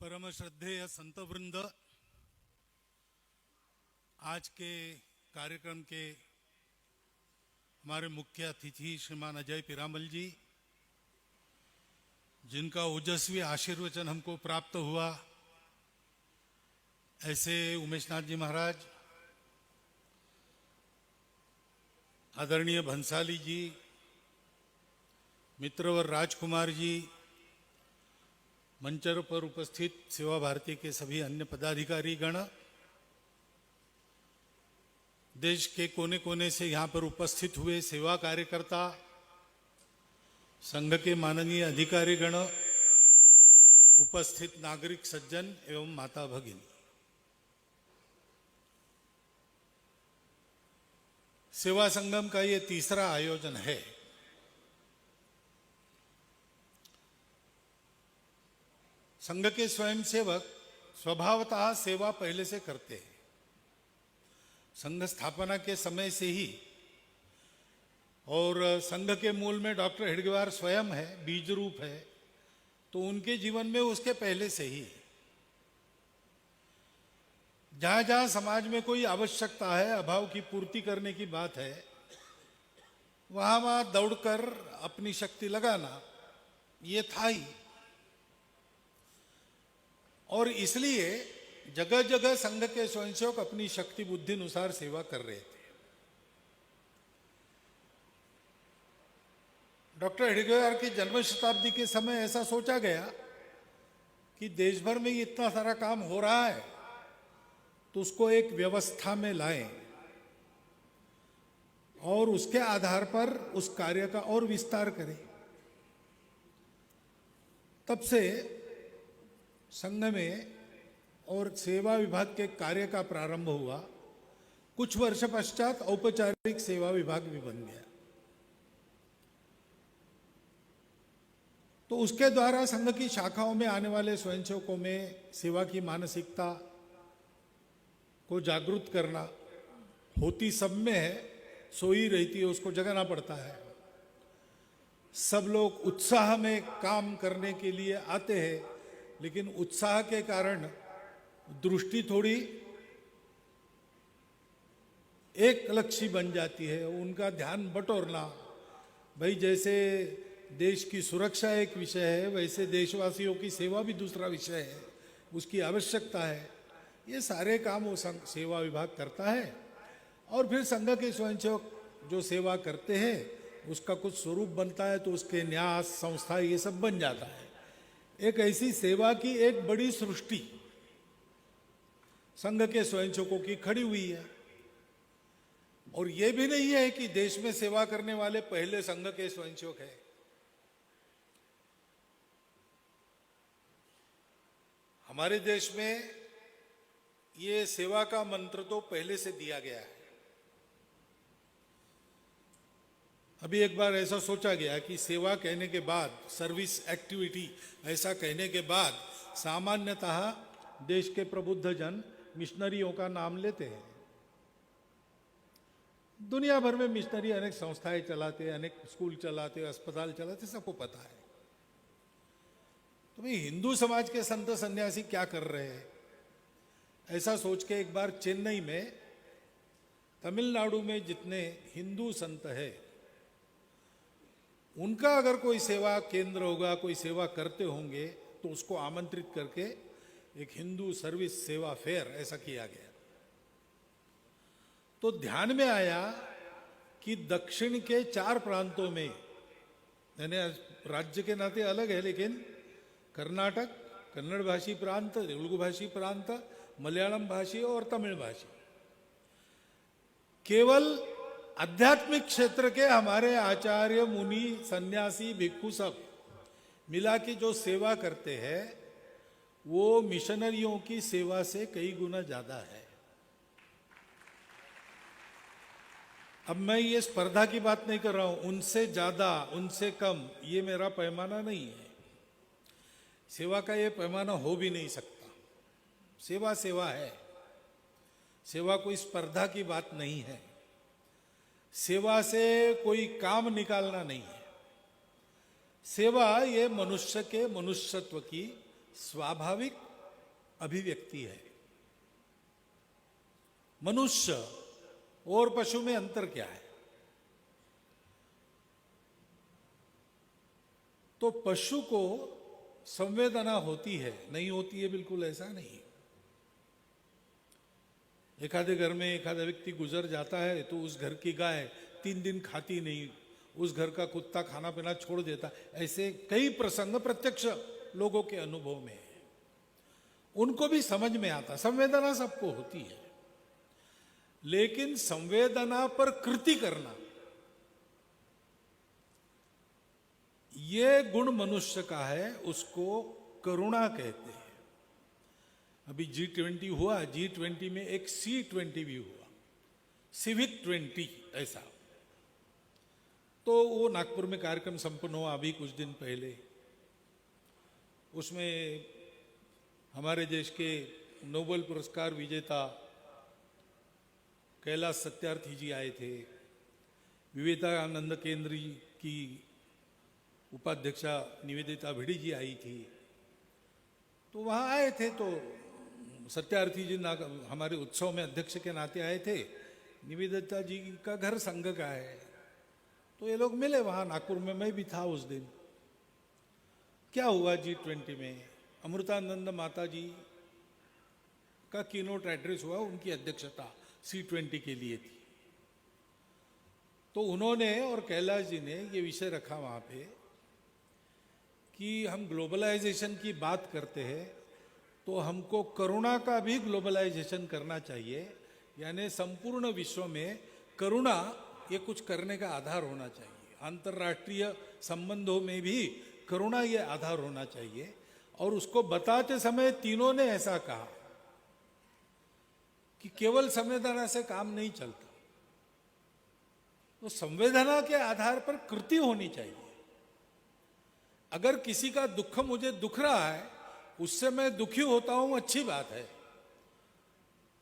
परम श्रद्धेय संतवृंद, आज के कार्यक्रम के हमारे मुख्य अतिथि श्रीमान अजय पीरामल जी, जिनका ओजस्वी आशीर्वचन हमको प्राप्त हुआ, ऐसे उमेशनाथ जी महाराज, आदरणीय भंसाली जी, मित्रवर राजकुमार जी, मंच पर उपस्थित सेवा भारती के सभी अन्य पदाधिकारी गण, देश के कोने कोने से यहाँ पर उपस्थित हुए सेवा कार्यकर्ता, संघ के माननीय अधिकारी गण, उपस्थित नागरिक सज्जन एवं माता भगिनी, सेवा संगम का ये तीसरा आयोजन है। संघ के स्वयंसेवक स्वभावतः सेवा पहले से करते हैं। संघ स्थापना के समय से ही, और संघ के मूल में डॉक्टर हेडगेवार स्वयं है, बीज रूप है, तो उनके जीवन में उसके पहले से ही जहां जहां समाज में कोई आवश्यकता है, अभाव की पूर्ति करने की बात है, वहां वहां दौड़कर अपनी शक्ति लगाना ये था ही। और इसलिए जगह जगह संघ के स्वयंसेवक अपनी शक्ति बुद्धि अनुसार सेवा कर रहे थे। डॉक्टर हेडगेवार की जन्म शताब्दी के समय ऐसा सोचा गया कि देश भर में इतना सारा काम हो रहा है, तो उसको एक व्यवस्था में लाएं और उसके आधार पर उस कार्य का और विस्तार करें। तब से संघ में और सेवा विभाग के कार्य का प्रारंभ हुआ। कुछ वर्ष पश्चात औपचारिक सेवा विभाग भी बन गया। तो उसके द्वारा संघ की शाखाओं में आने वाले स्वयंसेवकों में सेवा की मानसिकता को जागृत करना होती सब में है, सोई रहती है, उसको जगाना पड़ता है। सब लोग उत्साह में काम करने के लिए आते हैं, लेकिन उत्साह के कारण दृष्टि थोड़ी एक लक्ष्य बन जाती है, उनका ध्यान बटोरना। भाई, जैसे देश की सुरक्षा एक विषय है, वैसे देशवासियों की सेवा भी दूसरा विषय है, उसकी आवश्यकता है। ये सारे काम वो सेवा विभाग करता है। और फिर संघ के स्वयंसेवक जो सेवा करते हैं उसका कुछ स्वरूप बनता है, तो उसके न्यास संस्था ये सब बन जाता है। एक ऐसी सेवा की एक बड़ी सृष्टि संघ के स्वयंसेवकों की खड़ी हुई है। और यह भी नहीं है कि देश में सेवा करने वाले पहले संघ के स्वयंसेवक हैं। हमारे देश में ये सेवा का मंत्र तो पहले से दिया गया है। अभी एक बार ऐसा सोचा गया कि सेवा कहने के बाद, सर्विस एक्टिविटी ऐसा कहने के बाद, सामान्यतः देश के प्रबुद्ध जन मिशनरियों का नाम लेते हैं। दुनिया भर में मिशनरी अनेक संस्थाएं चलाते, अनेक स्कूल चलाते, अस्पताल चलाते, सबको पता है। तो भाई, हिंदू समाज के संत सन्यासी क्या कर रहे हैं, ऐसा सोच के एक बार चेन्नई में, तमिलनाडु में जितने हिंदू संत है, उनका अगर कोई सेवा केंद्र होगा, कोई सेवा करते होंगे, तो उसको आमंत्रित करके एक हिंदू सर्विस सेवा फेयर ऐसा किया गया। तो ध्यान में आया कि दक्षिण के 4 प्रांतों में, यानी राज्य के नाते अलग है, लेकिन कर्नाटक, कन्नड़ भाषी प्रांत, तेलुगु भाषी प्रांत, मलयालम भाषी और तमिल भाषी, केवल आध्यात्मिक क्षेत्र के हमारे आचार्य, मुनि, सन्यासी, भिक्षु सब मिला के जो सेवा करते हैं, वो मिशनरियों की सेवा से कई गुना ज्यादा है। अब मैं ये स्पर्धा की बात नहीं कर रहा हूं, उनसे ज्यादा, उनसे कम, ये मेरा पैमाना नहीं है। सेवा का ये पैमाना हो भी नहीं सकता। सेवा सेवा है। सेवा कोई स्पर्धा की बात नहीं है। सेवा से कोई काम निकालना नहीं है। सेवा ये मनुष्य के मनुष्यत्व की स्वाभाविक अभिव्यक्ति है। मनुष्य और पशु में अंतर क्या है? तो पशु को संवेदना होती है, नहीं होती है बिल्कुल ऐसा नहीं। एखादे घर में एखादा व्यक्ति गुजर जाता है तो उस घर की गाय 3 दिन खाती नहीं, उस घर का कुत्ता खाना पीना छोड़ देता, ऐसे कई प्रसंग प्रत्यक्ष लोगों के अनुभव में है। उनको भी समझ में आता, संवेदना सबको होती है, लेकिन संवेदना पर कृति करना ये गुण मनुष्य का है, उसको करुणा कहते हैं। अभी G20 हुआ, G20 में एक C20 भी हुआ, सिविक 20 ऐसा। तो वो नागपुर में कार्यक्रम संपन्न हुआ अभी कुछ दिन पहले। उसमें हमारे देश के नोबेल पुरस्कार विजेता कैलाश सत्यार्थी जी आए थे, विवेकानंद केंद्र की उपाध्यक्षा निवेदिता भिड़ी जी आई थी। तो वहाँ आए थे तो सत्यार्थी जी हमारे उत्सव में अध्यक्ष के नाते आए थे। निवेदिता जी का घर संघ का है, तो ये लोग मिले वहाँ नागपुर में, मैं भी था उस दिन। क्या हुआ G20 में? अमृतानंद माता जी का कीनोट एड्रेस हुआ, उनकी अध्यक्षता C20 के लिए थी। तो उन्होंने और कैलाश जी ने ये विषय रखा वहाँ पे कि हम ग्लोबलाइजेशन की बात करते हैं तो हमको करुणा का भी ग्लोबलाइजेशन करना चाहिए, यानी संपूर्ण विश्व में करुणा ये कुछ करने का आधार होना चाहिए। अंतर्राष्ट्रीय संबंधों में भी करुणा ये आधार होना चाहिए। और उसको बताते समय तीनों ने ऐसा कहा कि केवल संवेदना से काम नहीं चलता, तो संवेदना के आधार पर कृति होनी चाहिए। अगर किसी का दुख मुझे दुख रहा है, उससे मैं दुखी होता हूं, अच्छी बात है,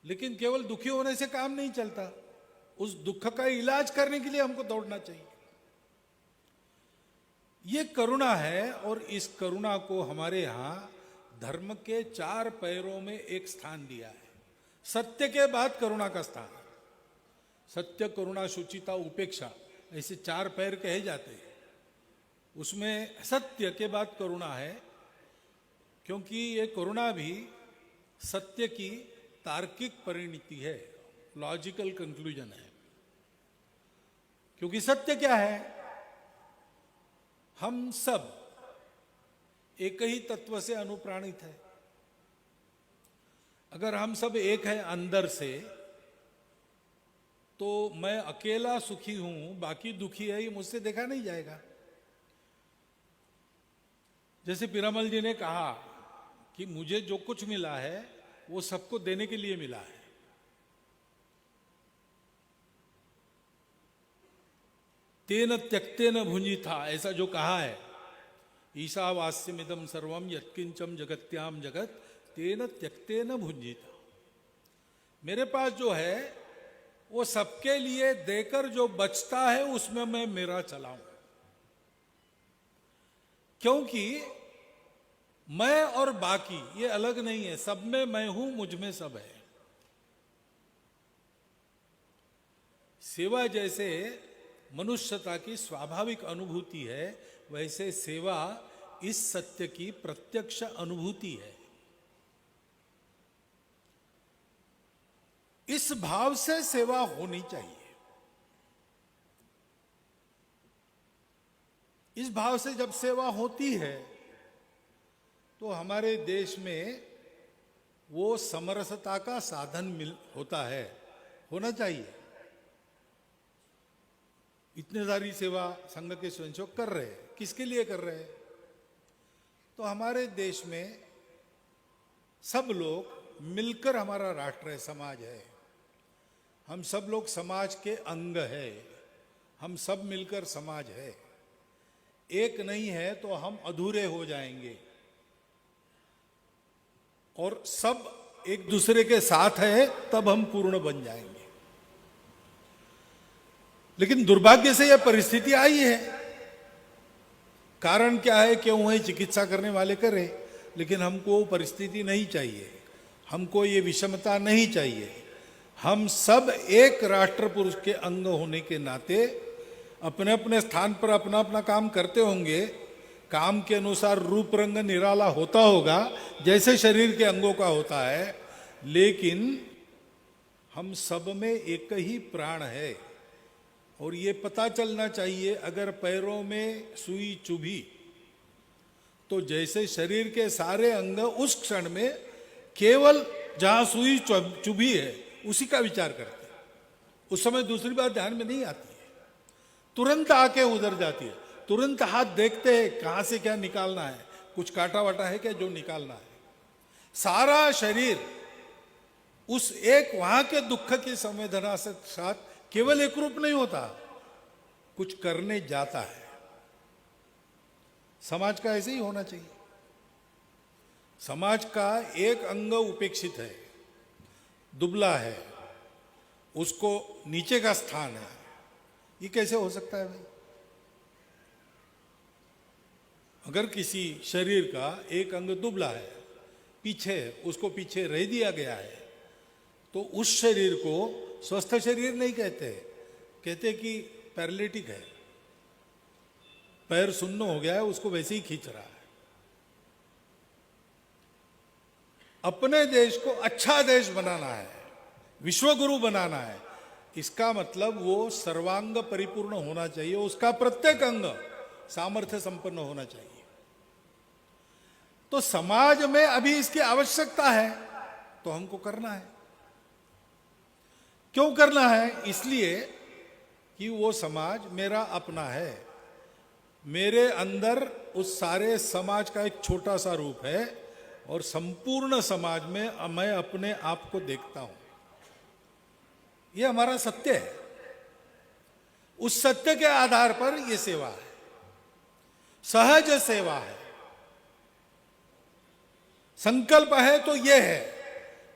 लेकिन केवल दुखी होने से काम नहीं चलता। उस दुख का इलाज करने के लिए हमको दौड़ना चाहिए। ये करुणा है, और इस करुणा को हमारे यहां धर्म के 4 पैरों में एक स्थान दिया है। सत्य के बाद करुणा का स्थान, सत्य, करुणा, शुचिता, उपेक्षा, ऐसे 4 पैर कहे जाते हैं। उसमें सत्य के बाद करुणा है, क्योंकि ये करुणा भी सत्य की तार्किक परिणति है, लॉजिकल कंक्लूजन है। क्योंकि सत्य क्या है? हम सब एक ही तत्व से अनुप्राणित है। अगर हम सब एक है अंदर से, तो मैं अकेला सुखी हूं, बाकी दुखी है, ये मुझसे देखा नहीं जाएगा। जैसे पीरामल जी ने कहा कि मुझे जो कुछ मिला है वो सबको देने के लिए मिला है। तेन त्यक्तेन भुंजिथा, ऐसा जो कहा है, ईशावास्यमिदं सर्वम यत्किंचम जगत्याम जगत तेन त्यक्तेन भुंजिथा। मेरे पास जो है वो सबके लिए देकर जो बचता है उसमें मैं मेरा चलाऊं, क्योंकि मैं और बाकी ये अलग नहीं है, सब में मैं हूं, मुझ में सब है। सेवा जैसे मनुष्यता की स्वाभाविक अनुभूति है, वैसे सेवा इस सत्य की प्रत्यक्ष अनुभूति है। इस भाव से सेवा होनी चाहिए। इस भाव से जब सेवा होती है तो हमारे देश में वो समरसता का साधन होता है, होना चाहिए। इतने सारी सेवा संघ के स्वयंसेवक कर रहे हैं, किसके लिए कर रहे हैं? तो हमारे देश में सब लोग मिलकर हमारा राष्ट्र है, समाज है। हम सब लोग समाज के अंग है, हम सब मिलकर समाज है। एक नहीं है तो हम अधूरे हो जाएंगे, और सब एक दूसरे के साथ है तब हम पूर्ण बन जाएंगे। लेकिन दुर्भाग्य से यह परिस्थिति आई है। कारण क्या है, क्यों है, चिकित्सा करने वाले करें, लेकिन हमको वो परिस्थिति नहीं चाहिए। हमको ये विषमता नहीं चाहिए। हम सब एक राष्ट्र पुरुष के अंग होने के नाते अपने अपने स्थान पर अपना अपना काम करते होंगे। काम के अनुसार रूप रंग निराला होता होगा जैसे शरीर के अंगों का होता है, लेकिन हम सब में एक ही प्राण है। और ये पता चलना चाहिए, अगर पैरों में सुई चुभी तो जैसे शरीर के सारे अंग उस क्षण में केवल जहां सुई चुभी है उसी का विचार करते हैं। उस समय दूसरी बात ध्यान में नहीं आती है, तुरंत आके उधर जाती है। तुरंत हाथ देखते हैं कहां से क्या निकालना है, कुछ काटा वाटा है क्या जो निकालना है। सारा शरीर उस एक वहां के दुख की संवेदना से साथ केवल एक रूप नहीं होता, कुछ करने जाता है। समाज का ऐसे ही होना चाहिए। समाज का एक अंग उपेक्षित है, दुबला है, उसको नीचे का स्थान है, ये कैसे हो सकता है भाई? अगर किसी शरीर का एक अंग दुबला है, पीछे है, उसको पीछे रह दिया गया है, तो उस शरीर को स्वस्थ शरीर नहीं कहते, कहते कि पैरालिटिक है, पैर सुन्न हो गया है, उसको वैसे ही खींच रहा है। अपने देश को अच्छा देश बनाना है, विश्वगुरु बनाना है, इसका मतलब वो सर्वांग परिपूर्ण होना चाहिए, उसका प्रत्येक अंग सामर्थ्य संपन्न होना चाहिए। तो समाज में अभी इसकी आवश्यकता है, तो हमको करना है। क्यों करना है? इसलिए कि वो समाज मेरा अपना है, मेरे अंदर उस सारे समाज का एक छोटा सा रूप है, और संपूर्ण समाज में मैं अपने आप को देखता हूं। ये हमारा सत्य है। उस सत्य के आधार पर यह सेवा है, सहज सेवा है। संकल्प है तो यह है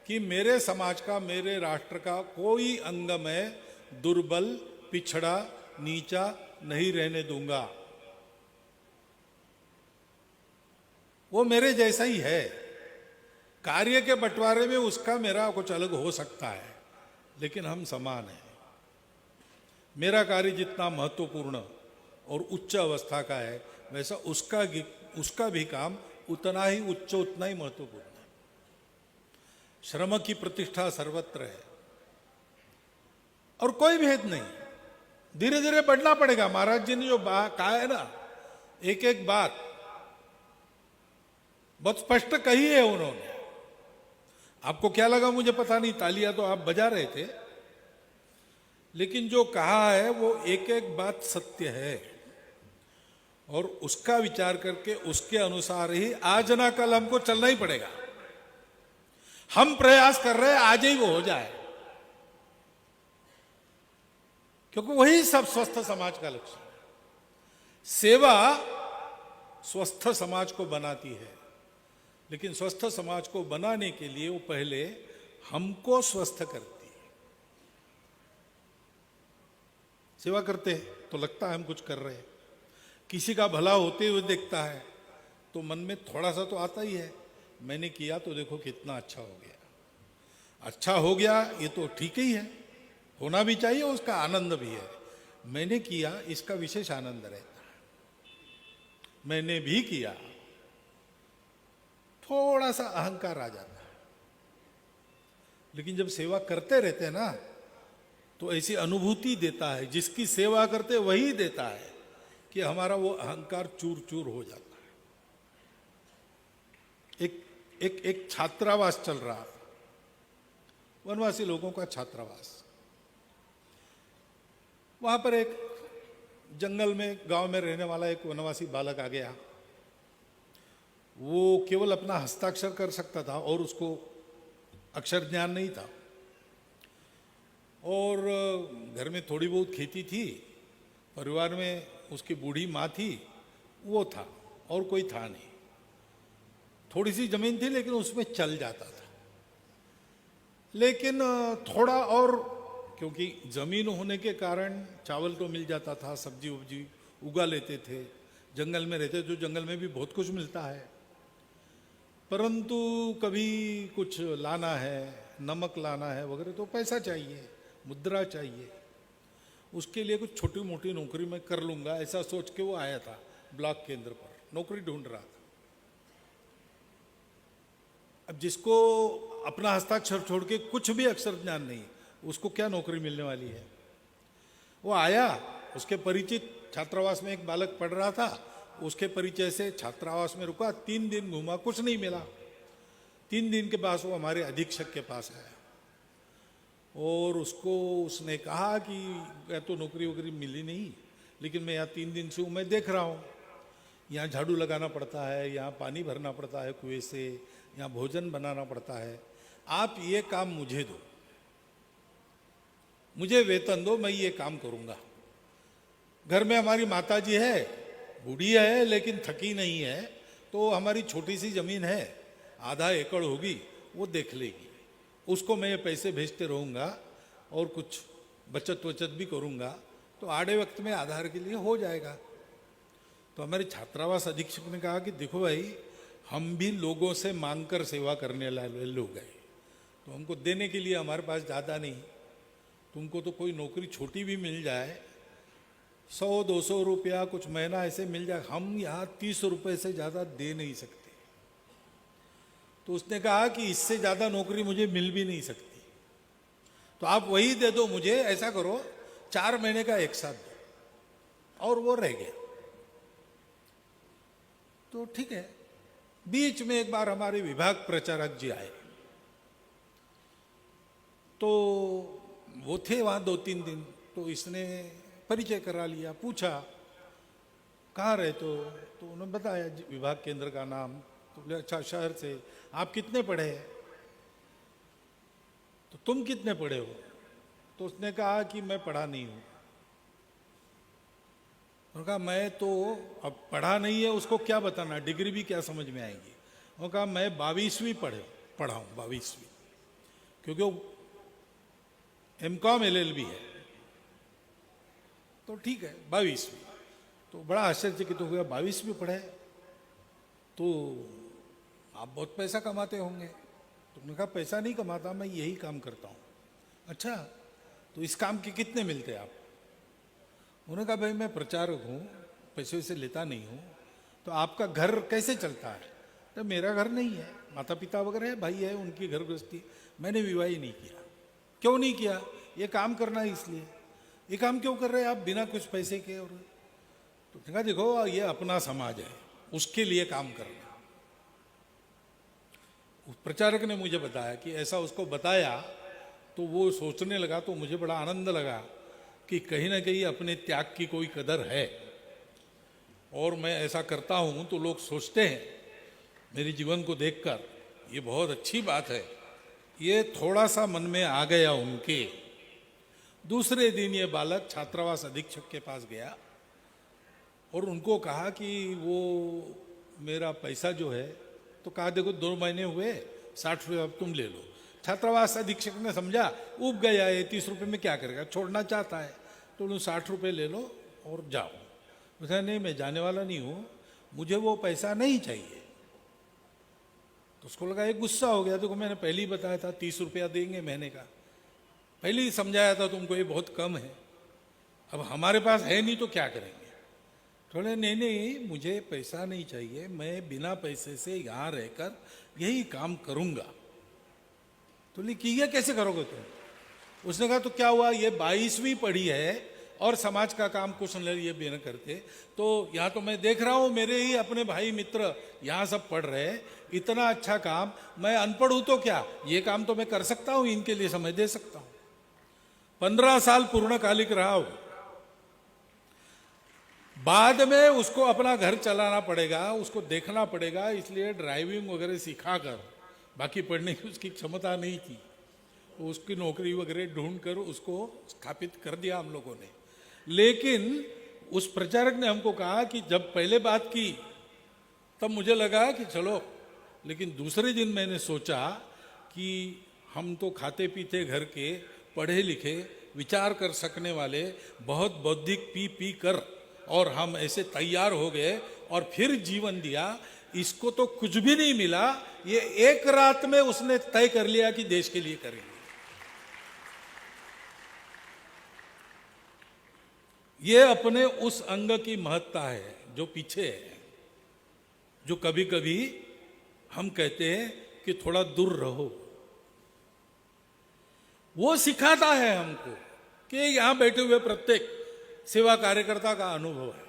कि मेरे समाज का, मेरे राष्ट्र का कोई अंग में दुर्बल, पिछड़ा, नीचा नहीं रहने दूंगा। वो मेरे जैसा ही है। कार्य के बंटवारे में उसका मेरा कुछ अलग हो सकता है, लेकिन हम समान हैं। मेरा कार्य जितना महत्वपूर्ण और उच्च अवस्था का है, वैसा उसका भी काम उतना ही उच्च, उतना ही महत्वपूर्ण है। श्रम की प्रतिष्ठा सर्वत्र है और कोई भेद नहीं। धीरे धीरे बढ़ना पड़ेगा। महाराज जी ने जो कहा है ना, एक एक बात बहुत स्पष्ट कही है उन्होंने। आपको क्या लगा मुझे पता नहीं, तालियां तो आप बजा रहे थे, लेकिन जो कहा है वो एक एक बात सत्य है, और उसका विचार करके उसके अनुसार ही आज ना कल हमको चलना ही पड़ेगा। हम प्रयास कर रहे हैं आज ही वो हो जाए, क्योंकि वही सब स्वस्थ समाज का लक्ष्य है। सेवा स्वस्थ समाज को बनाती है, लेकिन स्वस्थ समाज को बनाने के लिए वो पहले हमको स्वस्थ करती है। सेवा करते हैं तो लगता है हम कुछ कर रहे हैं, किसी का भला होते हुए देखता है तो मन में थोड़ा सा तो आता ही है, मैंने किया तो देखो कितना अच्छा हो गया। अच्छा हो गया ये तो ठीक ही है, होना भी चाहिए, उसका आनंद भी है। मैंने किया इसका विशेष आनंद रहता है। मैंने भी किया, थोड़ा सा अहंकार आ जाता है। लेकिन जब सेवा करते रहते हैं ना, तो ऐसी अनुभूति देता है, जिसकी सेवा करते वही देता है, कि हमारा वो अहंकार चूर चूर हो जाता है। एक छात्रावास चल रहा है, वनवासी लोगों का छात्रावास। वहां पर एक जंगल में, गांव में रहने वाला एक वनवासी बालक आ गया। वो केवल अपना हस्ताक्षर कर सकता था और उसको अक्षर ज्ञान नहीं था, और घर में थोड़ी बहुत खेती थी, परिवार में उसकी बूढ़ी माँ थी, वो था, और कोई था नहीं। थोड़ी सी जमीन थी लेकिन उसमें चल जाता था। लेकिन थोड़ा और, क्योंकि जमीन होने के कारण चावल तो मिल जाता था, सब्जी उब्जी उगा लेते थे, जंगल में रहते तो जंगल में भी बहुत कुछ मिलता है। परंतु कभी कुछ लाना है, नमक लाना है वगैरह, तो पैसा चाहिए, मुद्रा चाहिए। उसके लिए कुछ छोटी मोटी नौकरी मैं कर लूँगा, ऐसा सोच के वो आया था ब्लॉक केंद्र पर, नौकरी ढूंढ रहा था। अब जिसको अपना हस्ताक्षर छोड़ के कुछ भी अक्षर ज्ञान नहीं, उसको क्या नौकरी मिलने वाली है? वो आया, उसके परिचित छात्रावास में एक बालक पढ़ रहा था, उसके परिचय से छात्रावास में रुका, 3 दिन घूमा, कुछ नहीं मिला। 3 दिन के बाद वो हमारे अधीक्षक के पास आया और उसने कहा कि या तो नौकरी वोकरी मिली नहीं, लेकिन मैं यहाँ 3 दिन से हूँ, मैं देख रहा हूँ यहाँ झाड़ू लगाना पड़ता है, यहाँ पानी भरना पड़ता है कुएं से, यहाँ भोजन बनाना पड़ता है, आप ये काम मुझे दो, मुझे वेतन दो, मैं ये काम करूँगा। घर में हमारी माता जी है, बूढ़ी है लेकिन थकी नहीं है, तो हमारी छोटी सी ज़मीन है, आधा एकड़ होगी, वो देख लेगी, उसको मैं ये पैसे भेजते रहूँगा और कुछ बचत वचत भी करूँगा, तो आड़े वक्त में आधार के लिए हो जाएगा। तो हमारे छात्रावास अधीक्षक ने कहा कि देखो भाई, हम भी लोगों से मांग कर सेवा करने वाले लोग हैं, तो हमको देने के लिए हमारे पास ज़्यादा नहीं, तुमको तो कोई नौकरी छोटी भी मिल जाए, 100-200 रुपया कुछ महीना ऐसे मिल जाए, हम यहाँ 30 रुपये से ज़्यादा दे नहीं सकते। तो उसने कहा कि इससे ज़्यादा नौकरी मुझे मिल भी नहीं सकती, तो आप वही दे दो मुझे, ऐसा करो 4 महीने का एक साथ दो। और वो रह गया। तो ठीक है, बीच में एक बार हमारे विभाग प्रचारक जी आए, तो वो थे वहाँ 2-3 दिन, तो इसने परिचय करा लिया, पूछा कहाँ रहते हो, तो उन्होंने बताया विभाग केंद्र का नाम, तो बोले अच्छा शहर से, आप कितने पढ़े हैं, तो तुम कितने पढ़े हो, तो उसने कहा कि मैं पढ़ा नहीं हूँ। उन्होंने कहा मैं तो, अब पढ़ा नहीं है उसको क्या बताना, डिग्री भी क्या समझ में आएगी। उन्होंने कहा मैं 22वीं पढ़ा हूँ, 22वीं, क्योंकि वो MCOM LLB है, तो ठीक है 22वीं। तो बड़ा आश्चर्यचकित हो गया, 22वीं पढ़े तो आप बहुत पैसा कमाते होंगे। तो उन्होंने कहा पैसा नहीं कमाता, मैं यही काम करता हूँ। अच्छा, तो इस काम के कितने मिलते हैं आप? उन्होंने कहा भाई मैं प्रचारक हूँ, पैसे वैसे लेता नहीं हूँ। तो आपका घर कैसे चलता है? तो मेरा घर नहीं है, माता पिता वगैरह है, भाई है, उनकी घर गृहस्थी, मैंने विवाह ही नहीं किया। क्यों नहीं किया? ये काम करना है इसलिए। ये काम क्यों कर रहे हैं आप बिना कुछ पैसे के? और तो कहा देखो ये अपना समाज है, उसके लिए काम करना। उस प्रचारक ने मुझे बताया कि ऐसा उसको बताया, तो वो सोचने लगा, तो मुझे बड़ा आनंद लगा कि कहीं ना कहीं अपने त्याग की कोई कदर है, और मैं ऐसा करता हूँ तो लोग सोचते हैं मेरे जीवन को देखकर ये बहुत अच्छी बात है। ये थोड़ा सा मन में आ गया उनके। दूसरे दिन ये बालक छात्रावास अधीक्षक के पास गया और उनको कहा कि वो मेरा पैसा जो है, तो कहा देखो 2 महीने हुए, 60 रुपये अब तुम ले लो। छात्रावास अधीक्षक ने समझा, उब गया ये 30 रुपये में क्या करेगा, छोड़ना चाहता है, तो उन्होंने 60 रुपये ले लो और जाओ। उसने नहीं मैं जाने वाला नहीं हूँ, मुझे वो पैसा नहीं चाहिए। तो उसको लगा एक गुस्सा हो गया, देखो मैंने पहले ही बताया था 30 रुपया देंगे महीने का, पहले ही समझाया था तुमको ये बहुत कम है, अब हमारे पास है नहीं तो क्या करेंगे। थोड़े नहीं मुझे पैसा नहीं चाहिए, मैं बिना पैसे से यहाँ रहकर यही काम करूँगा। तो लेकिन ये कैसे करोगे तुम? उसने कहा तो क्या हुआ, ये 22वीं पढ़ी है और समाज का काम कुछ ये भी न करते, तो यहाँ तो मैं देख रहा हूँ मेरे ही अपने भाई मित्र यहाँ सब पढ़ रहे हैं, इतना अच्छा काम, मैं अनपढ़ हूँ तो क्या, ये काम तो मैं कर सकता हूँ, इनके लिए समय दे सकता हूँ। 15 साल पूर्णकालिक रहा हो, बाद में उसको अपना घर चलाना पड़ेगा, उसको देखना पड़ेगा, इसलिए ड्राइविंग वगैरह सिखाकर, बाकी पढ़ने की उसकी क्षमता नहीं थी, तो उसकी नौकरी वगैरह ढूंढ कर उसको स्थापित कर दिया हम लोगों ने। लेकिन उस प्रचारक ने हमको कहा कि जब पहले बात की तब मुझे लगा कि चलो, लेकिन दूसरे दिन मैंने सोचा कि हम तो खाते पीते घर के, पढ़े लिखे, विचार कर सकने वाले, बहुत बौद्धिक पी कर और हम ऐसे तैयार हो गए और फिर जीवन दिया, इसको तो कुछ भी नहीं मिला, ये एक रात में उसने तय कर लिया कि देश के लिए करेंगे। ये अपने उस अंग की महत्ता है जो पीछे है, जो कभी कभी हम कहते हैं कि थोड़ा दूर रहो। वो सिखाता है हमको कि यहां बैठे हुए प्रत्येक सेवा कार्यकर्ता का अनुभव है।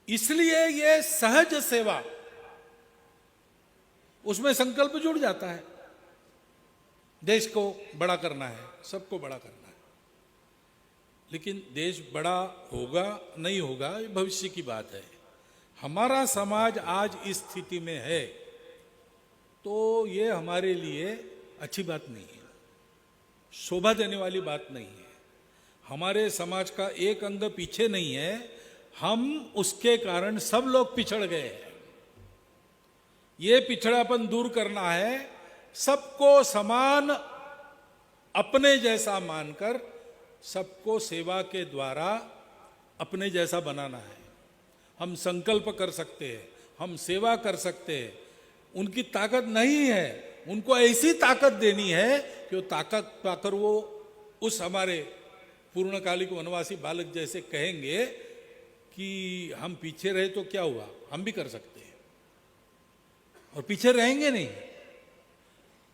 इसलिए ये सहज सेवा, उसमें संकल्प जुड़ जाता है, देश को बड़ा करना है, सबको बड़ा करना है। लेकिन देश बड़ा होगा नहीं होगा ये भविष्य की बात है। हमारा समाज आज इस स्थिति में है तो ये हमारे लिए अच्छी बात नहीं है, शोभा देने वाली बात नहीं है। हमारे समाज का एक अंग पीछे नहीं है, हम उसके कारण सब लोग पिछड़ गए हैं। ये पिछड़ापन दूर करना है, सबको समान अपने जैसा मानकर सबको सेवा के द्वारा अपने जैसा बनाना है। हम संकल्प कर सकते हैं, हम सेवा कर सकते हैं। उनकी ताकत नहीं है, उनको ऐसी ताकत देनी है कि वो ताकत पाकर वो उस हमारे पूर्णकालिक वनवासी बालक जैसे कहेंगे कि हम पीछे रहे तो क्या हुआ, हम भी कर सकते हैं। और पीछे रहेंगे नहीं,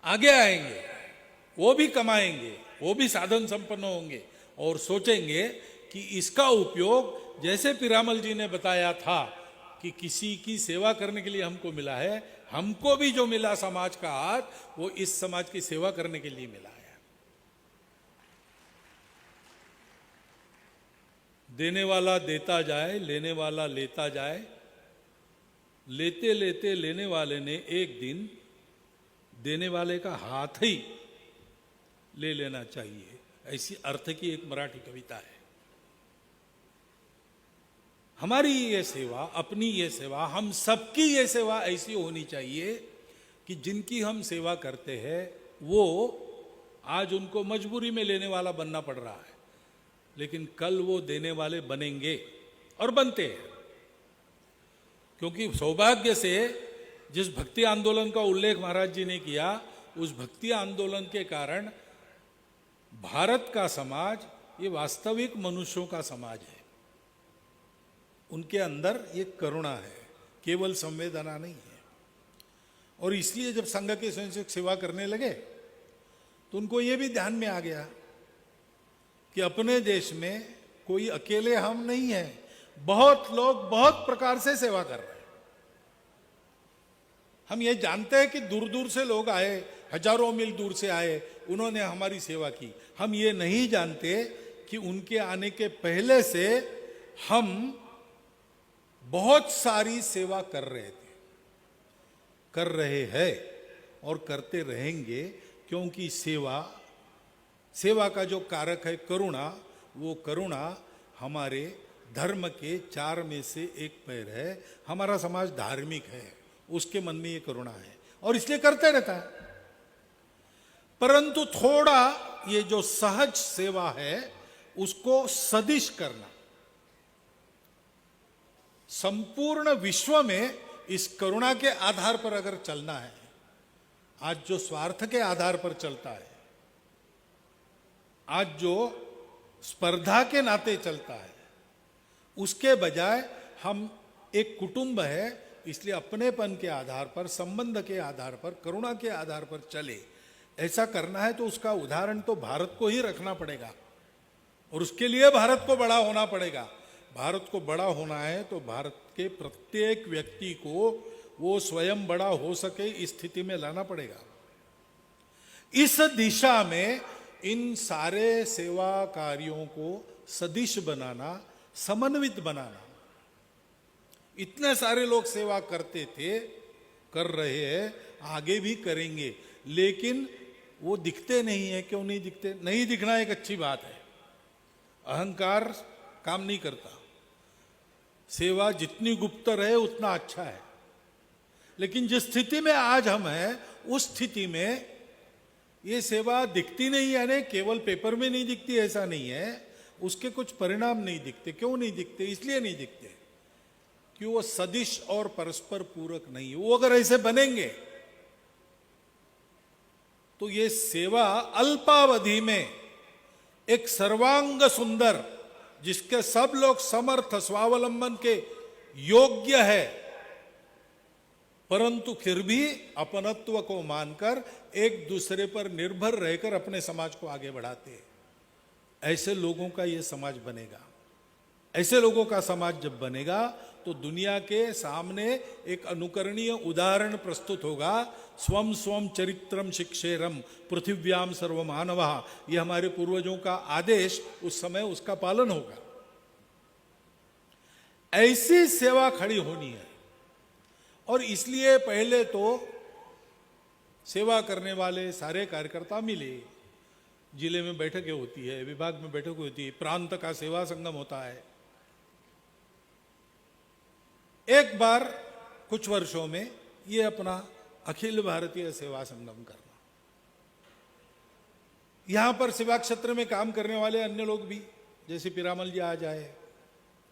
आगे आएंगे, वो भी कमाएंगे, वो भी साधन संपन्न होंगे और सोचेंगे कि इसका उपयोग जैसे पीरामल जी ने बताया था कि किसी की सेवा करने के लिए हमको मिला है, हमको भी जो मिला समाज का हाथ, वो इस समाज की सेवा करने के लिए मिला है। देने वाला देता जाए, लेने वाला लेता जाए, लेते लेते लेने वाले ने एक दिन देने वाले का हाथ ही ले लेना चाहिए, ऐसी अर्थ की एक मराठी कविता है। हमारी ये सेवा, अपनी ये सेवा, हम सबकी ये सेवा ऐसी होनी चाहिए कि जिनकी हम सेवा करते हैं वो आज उनको मजबूरी में लेने वाला बनना पड़ रहा है, लेकिन कल वो देने वाले बनेंगे और बनते हैं। क्योंकि सौभाग्य से जिस भक्ति आंदोलन का उल्लेख महाराज जी ने किया, उस भक्ति आंदोलन के कारण भारत का समाज ये वास्तविक मनुष्यों का समाज है। उनके अंदर ये करुणा है, केवल संवेदना नहीं है। और इसलिए जब संघ के स्वयंसेवक सेवा करने लगे तो उनको ये भी ध्यान में आ गया कि अपने देश में कोई अकेले हम नहीं हैं, बहुत लोग बहुत प्रकार से सेवा कर रहे हैं। हम ये जानते हैं कि दूर दूर से लोग आए, हजारों मील दूर से आए, उन्होंने हमारी सेवा की। हम ये नहीं जानते कि उनके आने के पहले से हम बहुत सारी सेवा कर रहे थे, कर रहे हैं और करते रहेंगे। क्योंकि सेवा का जो कारक है करुणा, वो करुणा हमारे धर्म के 4 में से एक पैर है। हमारा समाज धार्मिक है, उसके मन में ये करुणा है और इसलिए करते रहता है। परंतु थोड़ा ये जो सहज सेवा है उसको सदिश करना, संपूर्ण विश्व में इस करुणा के आधार पर अगर चलना है, आज जो स्वार्थ के आधार पर चलता है, आज जो स्पर्धा के नाते चलता है, उसके बजाय हम एक कुटुंब है इसलिए अपनेपन के आधार पर, संबंध के आधार पर, करुणा के आधार पर चले, ऐसा करना है तो उसका उदाहरण तो भारत को ही रखना पड़ेगा और उसके लिए भारत को बड़ा होना पड़ेगा। भारत को बड़ा होना है तो भारत के प्रत्येक व्यक्ति को वो स्वयं बड़ा हो सके इस स्थिति में लाना पड़ेगा। इस दिशा में इन सारे सेवा कार्यों को सदिश बनाना, समन्वित बनाना। इतने सारे लोग सेवा करते थे, कर रहे हैं, आगे भी करेंगे, लेकिन वो दिखते नहीं है। क्यों नहीं दिखते? नहीं दिखना एक अच्छी बात है, अहंकार काम नहीं करता। सेवा जितनी गुप्त रहे उतना अच्छा है। लेकिन जिस स्थिति में आज हम हैं, उस स्थिति में ये सेवा दिखती नहीं, यानी केवल पेपर में नहीं दिखती ऐसा नहीं है, उसके कुछ परिणाम नहीं दिखते। क्यों नहीं दिखते? इसलिए नहीं दिखते कि वो सदिश और परस्पर पूरक नहीं है। वो अगर ऐसे बनेंगे तो ये सेवा अल्पावधि में एक सर्वांग सुंदर, जिसके सब लोग समर्थ स्वावलंबन के योग्य है, परंतु फिर भी अपनत्व को मानकर एक दूसरे पर निर्भर रहकर अपने समाज को आगे बढ़ाते हैं, ऐसे लोगों का ये समाज बनेगा। ऐसे लोगों का समाज जब बनेगा तो दुनिया के सामने एक अनुकरणीय उदाहरण प्रस्तुत होगा। स्वम स्वम चरित्रम शिक्षेरम पृथिव्याम सर्वमानवः, ये हमारे पूर्वजों का आदेश, उस समय उसका पालन होगा। ऐसी सेवा खड़ी होनी है। और इसलिए पहले तो सेवा करने वाले सारे कार्यकर्ता मिले, जिले में बैठकें होती है, विभाग में बैठक होती है, प्रांत का सेवा संगम होता है। एक बार कुछ वर्षों में ये अपना अखिल भारतीय सेवा संगम करना, यहां पर सेवा क्षेत्र में काम करने वाले अन्य लोग भी, जैसे पीरामल जी आज आए,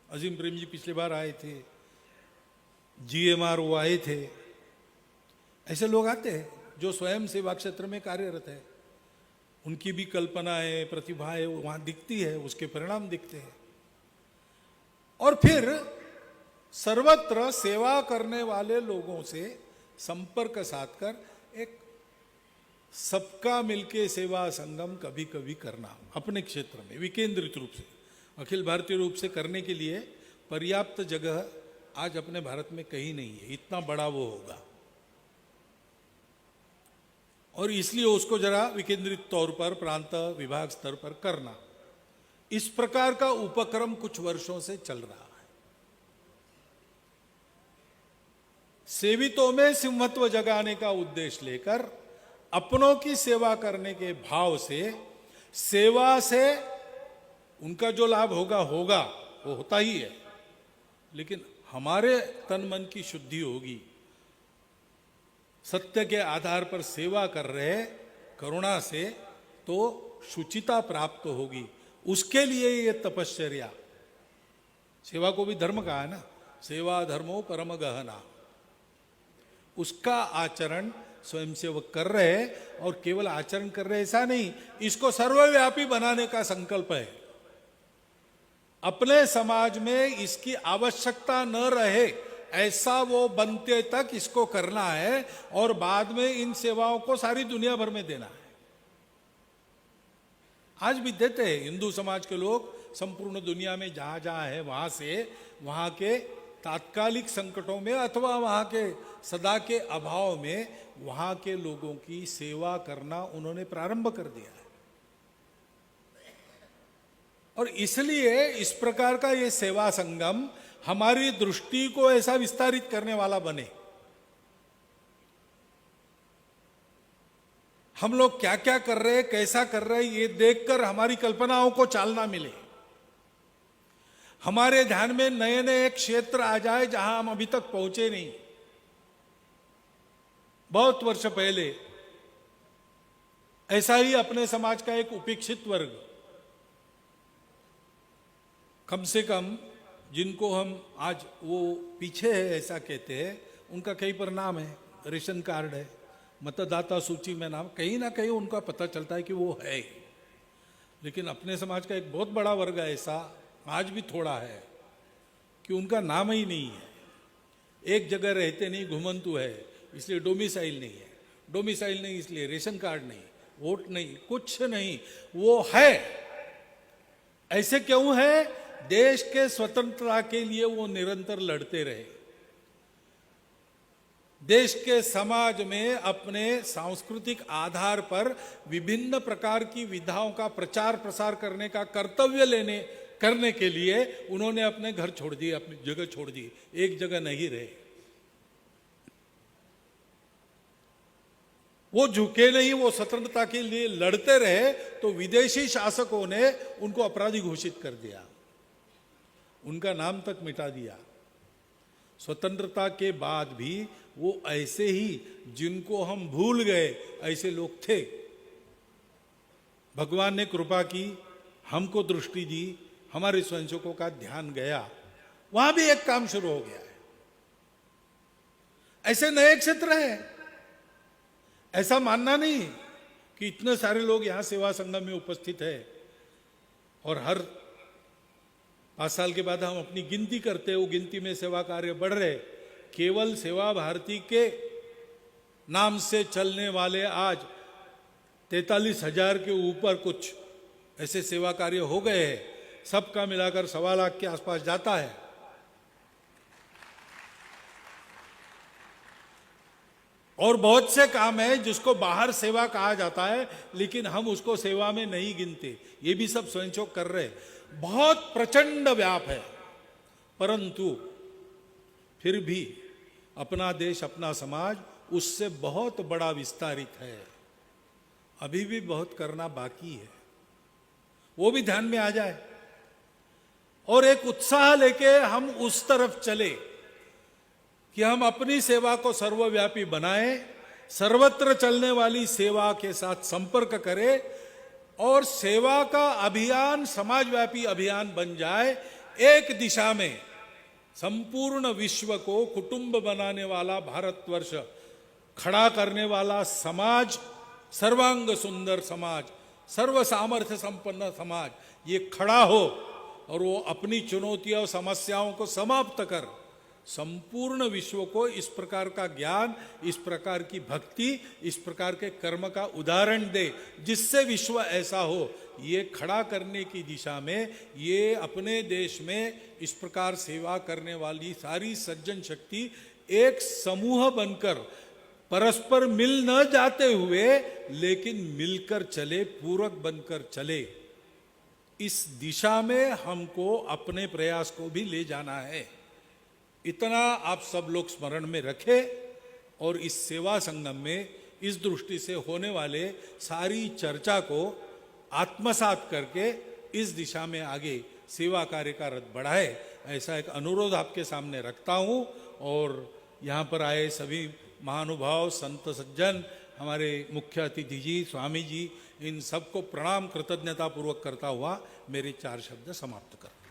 अजीम प्रेम जी पिछली बार आए थे, GMR वो आए थे, ऐसे लोग आते हैं जो स्वयं सेवा क्षेत्र में कार्यरत है। उनकी भी कल्पना है, प्रतिभा है, वहां दिखती है, उसके परिणाम दिखते हैं। और फिर सर्वत्र सेवा करने वाले लोगों से संपर्क साधकर एक सबका मिलके सेवा संगम कभी कभी करना, अपने क्षेत्र में विकेंद्रित रूप से, अखिल भारतीय रूप से करने के लिए पर्याप्त जगह आज अपने भारत में कहीं नहीं है, इतना बड़ा वो होगा। और इसलिए उसको जरा विकेंद्रित तौर पर प्रांत विभाग स्तर पर करना, इस प्रकार का उपक्रम कुछ वर्षों से चल रहा है। सेवितों में सिंहत्व जगाने का उद्देश्य लेकर अपनों की सेवा करने के भाव से, सेवा से उनका जो लाभ होगा होगा, वो होता ही है, लेकिन हमारे तन मन की शुद्धि होगी, सत्य के आधार पर सेवा कर रहे करुणा से, तो शुचिता प्राप्त होगी। उसके लिए ये तपश्चर्या, सेवा को भी धर्म कहा है ना, सेवा धर्मो परम गहना, उसका आचरण स्वयंसेवक कर रहे हैं। और केवल आचरण कर रहे ऐसा नहीं, इसको सर्वव्यापी बनाने का संकल्प है। अपने समाज में इसकी आवश्यकता न रहे ऐसा वो बनते तक इसको करना है, और बाद में इन सेवाओं को सारी दुनिया भर में देना है। आज भी देते हैं हिंदू समाज के लोग, संपूर्ण दुनिया में जहां जहां है वहां से, वहां के तात्कालिक संकटों में अथवा वहां के सदा के अभाव में वहां के लोगों की सेवा करना उन्होंने प्रारंभ कर दिया है। और इसलिए इस प्रकार का ये सेवा संगम हमारी दृष्टि को ऐसा विस्तारित करने वाला बने। हम लोग क्या क्या कर रहे हैं, कैसा कर रहे हैं, ये देखकर हमारी कल्पनाओं को चालना मिले। हमारे ध्यान में नए नए क्षेत्र आ जाए जहां हम अभी तक पहुंचे नहीं। बहुत वर्ष पहले ऐसा ही अपने समाज का एक उपेक्षित वर्ग, कम से कम जिनको हम आज वो पीछे है ऐसा कहते हैं, उनका कहीं पर नाम है, रेशन कार्ड है, मतदाता सूची में नाम, कहीं ना कहीं उनका पता चलता है कि वो है। लेकिन अपने समाज का एक बहुत बड़ा वर्ग ऐसा आज भी थोड़ा है कि उनका नाम ही नहीं है। एक जगह रहते नहीं, घुमंतु है इसलिए डोमिसाइल नहीं है, डोमिसाइल नहीं इसलिए रेशन कार्ड नहीं, वोट नहीं, कुछ नहीं, वो है। ऐसे क्यों है? देश के स्वतंत्रता के लिए वो निरंतर लड़ते रहे। देश के समाज में अपने सांस्कृतिक आधार पर विभिन्न प्रकार की विधाओं का प्रचार प्रसार करने का कर्तव्य करने के लिए उन्होंने अपने घर छोड़ दिए, अपनी जगह छोड़ दी, एक जगह नहीं रहे। वो झुके नहीं, वो स्वतंत्रता के लिए लड़ते रहे, तो विदेशी शासकों ने उनको अपराधी घोषित कर दिया, उनका नाम तक मिटा दिया। स्वतंत्रता के बाद भी वो ऐसे ही, जिनको हम भूल गए, ऐसे लोग थे। भगवान ने कृपा की, हमको दृष्टि दी, हमारे स्वयंसेवकों का ध्यान गया, वहां भी एक काम शुरू हो गया है। ऐसे नए क्षेत्र है। ऐसा मानना नहीं कि इतने सारे लोग यहां सेवा संगम में उपस्थित है और हर 5 साल के बाद हम अपनी गिनती करते हैं, वो गिनती में सेवा कार्य बढ़ रहे। केवल सेवा भारती के नाम से चलने वाले आज 43,000 के ऊपर कुछ ऐसे सेवा कार्य हो गए हैं। सबका मिलाकर 1.25 लाख के आसपास जाता है। और बहुत से काम है जिसको बाहर सेवा कहा जाता है, लेकिन हम उसको सेवा में नहीं गिनते। ये भी सब स्वयंचोक कर रहे। बहुत प्रचंड व्याप है, परंतु फिर भी अपना देश, अपना समाज उससे बहुत बड़ा विस्तारित है। अभी भी बहुत करना बाकी है, वो भी ध्यान में आ जाए और एक उत्साह लेके हम उस तरफ चले कि हम अपनी सेवा को सर्वव्यापी बनाएं, सर्वत्र चलने वाली सेवा के साथ संपर्क करें और सेवा का अभियान समाजव्यापी अभियान बन जाए। एक दिशा में संपूर्ण विश्व को कुटुंब बनाने वाला भारतवर्ष, खड़ा करने वाला समाज, सर्वांग सुंदर समाज, सर्व सामर्थ्य संपन्न समाज, ये खड़ा हो और वो अपनी चुनौतियों और समस्याओं को समाप्त कर संपूर्ण विश्व को इस प्रकार का ज्ञान, इस प्रकार की भक्ति, इस प्रकार के कर्म का उदाहरण दे जिससे विश्व ऐसा हो। ये खड़ा करने की दिशा में, ये अपने देश में इस प्रकार सेवा करने वाली सारी सज्जन शक्ति एक समूह बनकर, परस्पर मिल न जाते हुए लेकिन मिलकर चले, पूरक बनकर चले। इस दिशा में हमको अपने प्रयास को भी ले जाना है। इतना आप सब लोग स्मरण में रखें और इस सेवा संगम में इस दृष्टि से होने वाले सारी चर्चा को आत्मसात करके इस दिशा में आगे सेवा कार्य का रथ बढ़ाए, ऐसा एक अनुरोध आपके सामने रखता हूं। और यहाँ पर आए सभी महानुभाव, संत सज्जन, हमारे मुख्य अतिथि जी, स्वामी जी, इन सबको प्रणाम कृतज्ञता पूर्वक करता हुआ मेरे 4 शब्द समाप्त कर